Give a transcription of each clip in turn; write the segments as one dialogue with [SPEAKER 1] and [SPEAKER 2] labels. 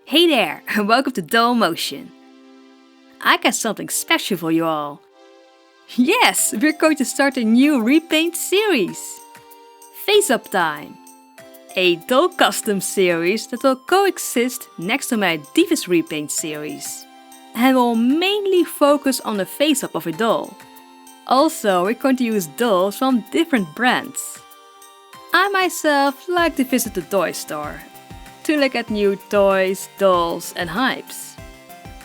[SPEAKER 1] Hey there, and welcome to DollMotion. I got something special for you all. Yes, we're going to start a new RePaint series. Face Up Time. A doll custom series that will coexist next to my Divas RePaint series. And will mainly focus on the face up of a doll. Also, we're going to use dolls from different brands. I myself like to visit the toy store to look at new toys, dolls and hypes.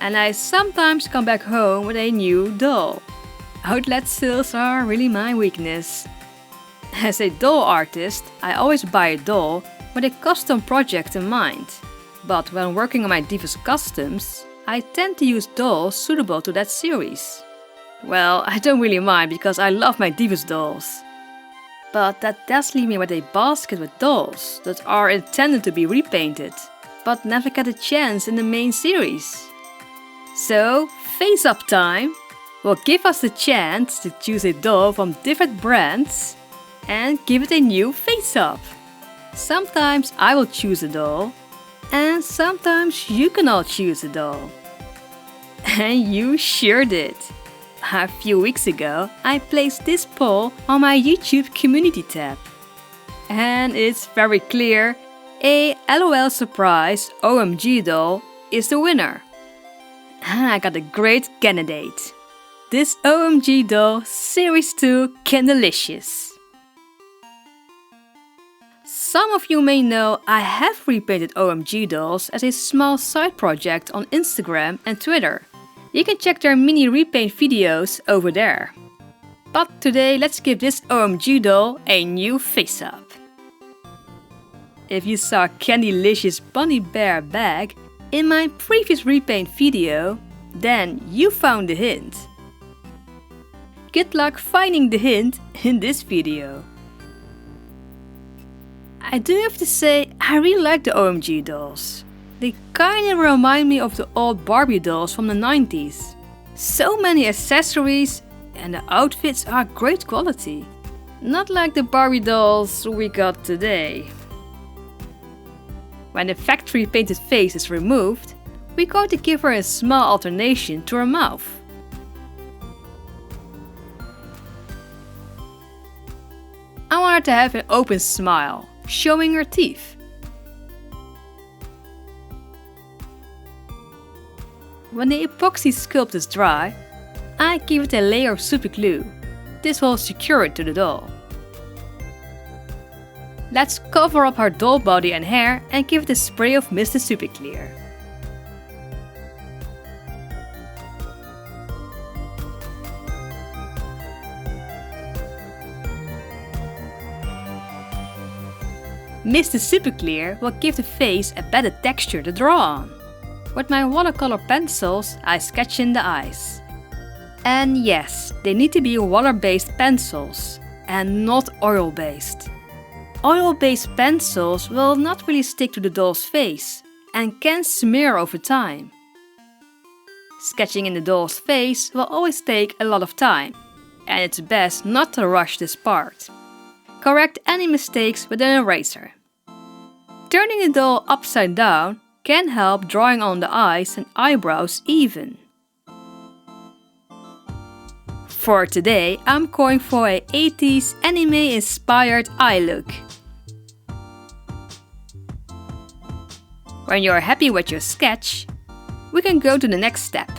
[SPEAKER 1] And I sometimes come back home with a new doll. Outlet sales are really my weakness. As a doll artist, I always buy a doll with a custom project in mind. But when working on my Divas customs, I tend to use dolls suitable to that series. Well, I don't really mind because I love my Divas dolls. But that does leave me with a basket with dolls that are intended to be repainted, but never get a chance in the main series. So, Face Up Time will give us the chance to choose a doll from different brands and give it a new face up. Sometimes I will choose a doll, and sometimes you can all choose a doll. And you sure did. A few weeks ago, I placed this poll on my YouTube community tab. And it's very clear, a LOL surprise O.M.G doll is the winner. And I got a great candidate. This O.M.G doll Series 2 Candylicious. Some of you may know I have repainted O.M.G dolls as a small side project on Instagram and Twitter. You can check their mini repaint videos over there. But today let's give this O.M.G doll a new face up. If you saw Candylicious bunny bear bag in my previous repaint video, then you found the hint. Good luck finding the hint in this video. I do have to say, I really like the O.M.G dolls. They kinda remind me of the old Barbie dolls from the 90s. So many accessories and the outfits are great quality. Not like the Barbie dolls we got today. When the factory painted face is removed, we're going to give her a small alternation to her mouth. I want her to have an open smile, showing her teeth. When the epoxy sculpt is dry, I give it a layer of super glue. This will secure it to the doll. Let's cover up her doll body and hair and give it a spray of Mr. Super Clear. Mr. Super Clear will give the face a better texture to draw on. With my watercolor pencils, I sketch in the eyes. And yes, they need to be water-based pencils and not oil-based. Oil-based pencils will not really stick to the doll's face and can smear over time. Sketching in the doll's face will always take a lot of time, and it's best not to rush this part. Correct any mistakes with an eraser. Turning the doll upside down can help drawing on the eyes and eyebrows even. For today, I'm going for a 80s anime-inspired eye look. When you're happy with your sketch, we can go to the next step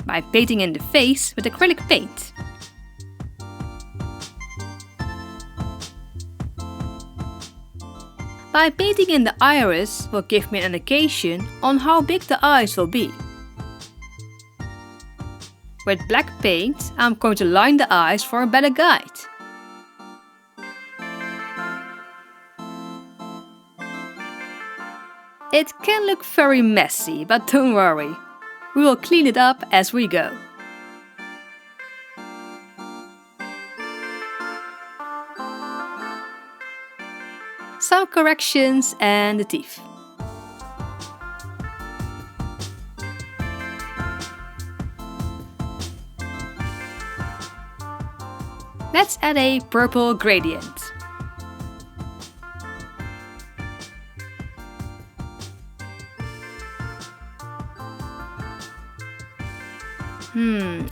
[SPEAKER 1] by painting in the face with acrylic paint. By painting in the iris will give me an indication on how big the eyes will be. With black paint, I'm going to line the eyes for a better guide. It can look very messy, but don't worry. We will clean it up as we go. Some corrections and the teeth. Let's add a purple gradient.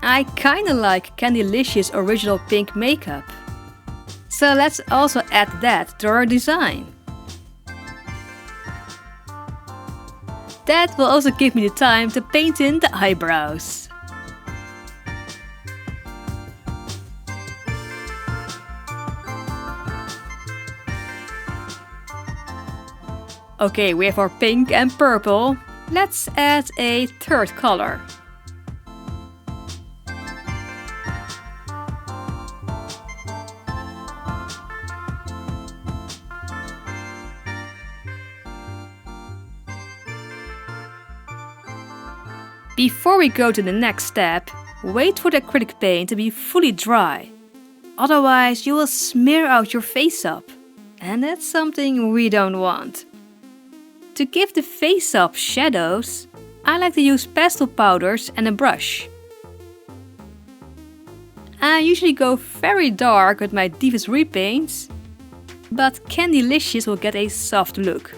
[SPEAKER 1] I kinda like Candylicious original pink makeup. So let's also add that to our design. That will also give me the time to paint in the eyebrows. Okay, we have our pink and purple. Let's add a third color. Before we go to the next step, wait for the acrylic paint to be fully dry. Otherwise, you will smear out your face up. And that's something we don't want. To give the face up shadows, I like to use pastel powders and a brush. I usually go very dark with my Divas repaints, but Candylicious will get a soft look.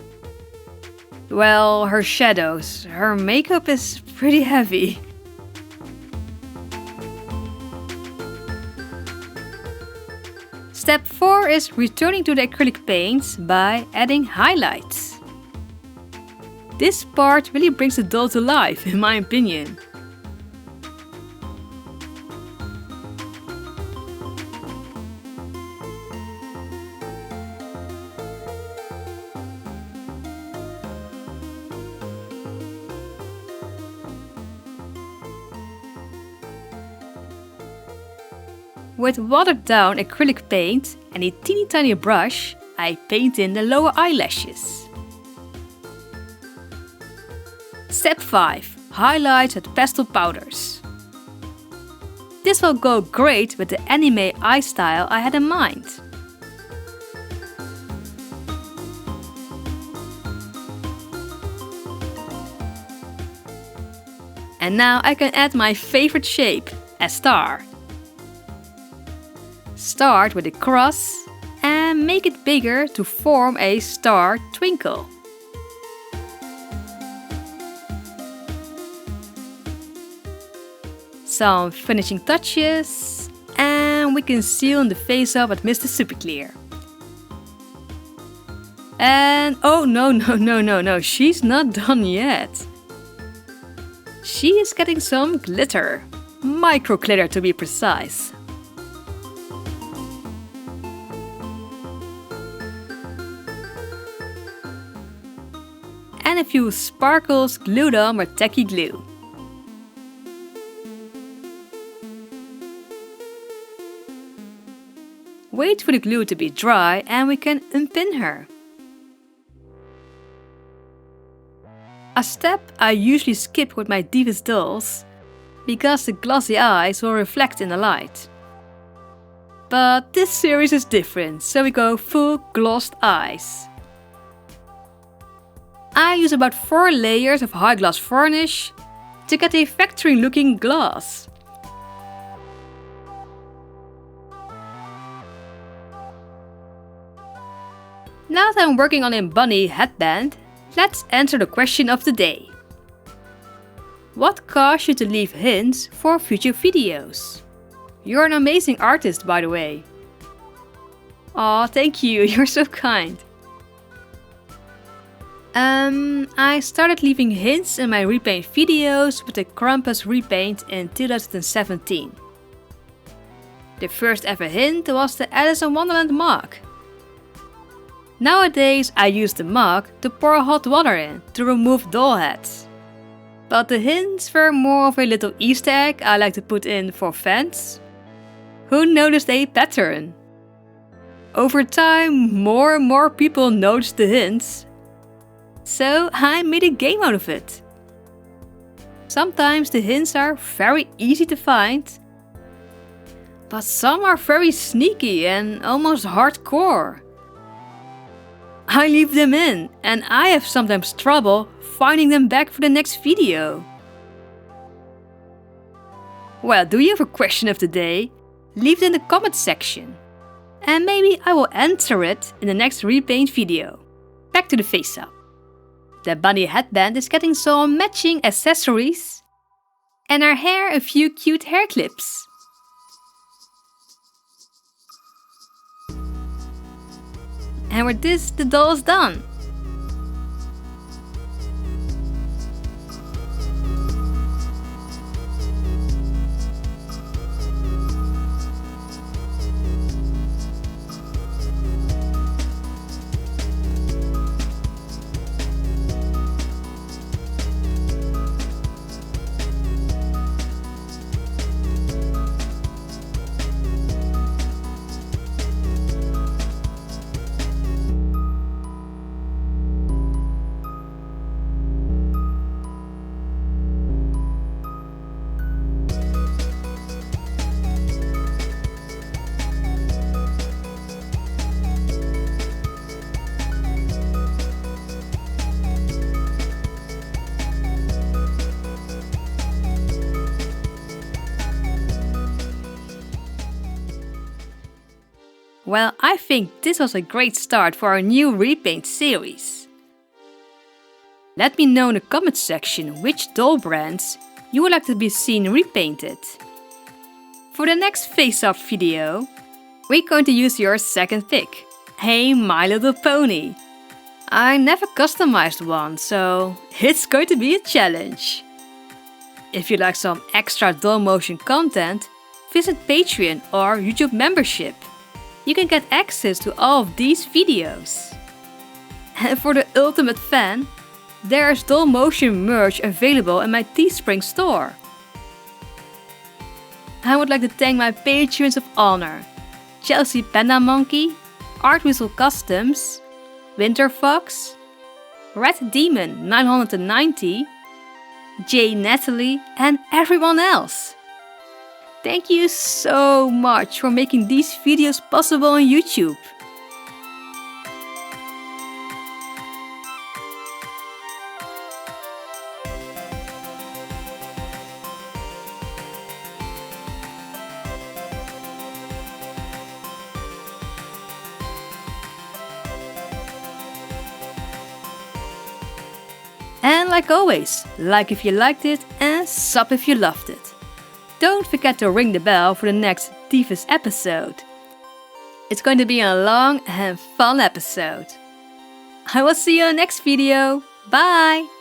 [SPEAKER 1] Well, her shadows, her makeup is pretty heavy. Step 4 is returning to the acrylic paints by adding highlights. This part really brings the doll to life, in my opinion. With watered down acrylic paint and a teeny tiny brush, I paint in the lower eyelashes. Step 5. Highlights with pastel powders. This will go great with the anime eye style I had in mind. And now I can add my favorite shape, a star. Start with a cross and make it bigger to form a star twinkle. Some finishing touches, and we can seal the face up with Mr. Super Clear. And oh no, she's not done yet. She is getting some glitter, micro glitter to be precise. And a few sparkles glued on with tacky glue. Wait for the glue to be dry and we can unpin her. A step I usually skip with my Divas dolls, because the glossy eyes will reflect in the light. But this series is different, so we go full glossed eyes. I use about 4 layers of high gloss varnish to get a factory looking gloss. Now that I'm working on a bunny headband, let's answer the question of the day. What caused you to leave hints for future videos? You're an amazing artist, by the way. Aw, thank you, you're so kind. I started leaving hints in my repaint videos with the Krampus repaint in 2017. The first ever hint was the Alice in Wonderland mug. Nowadays I use the mug to pour hot water in to remove doll heads. But the hints were more of a little Easter egg I like to put in for fans who noticed a pattern. Over time, more and more people noticed the hints, so I made a game out of it. Sometimes the hints are very easy to find, but some are very sneaky and almost hardcore. I leave them in, and I have sometimes trouble finding them back for the next video. Well, do you have a question of the day? Leave it in the comment section. And maybe I will answer it in the next repaint video. Back to the face up. The bunny headband is getting some matching accessories. And our hair a few cute hair clips. And with this, the doll is done. Well, I think this was a great start for our new RePaint series. Let me know in the comments section which doll brands you would like to be seen repainted. For the next face-up video, we're going to use your second pick, Hey My Little Pony. I never customized one, so it's going to be a challenge. If you like some extra DollMotion content, visit Patreon or YouTube membership. You can get access to all of these videos. And for the ultimate fan, there's DollMotion merch available in my Teespring store. I would like to thank my patrons of honor: Chelsea Panda Monkey, Art Whistle Customs, Winter Fox, Red Demon 990, J Natalie, and everyone else. Thank you so much for making these videos possible on YouTube. And like always, like if you liked it and sub if you loved it. Don't forget to ring the bell for the next Divas episode. It's going to be a long and fun episode. I will see you in the next video. Bye!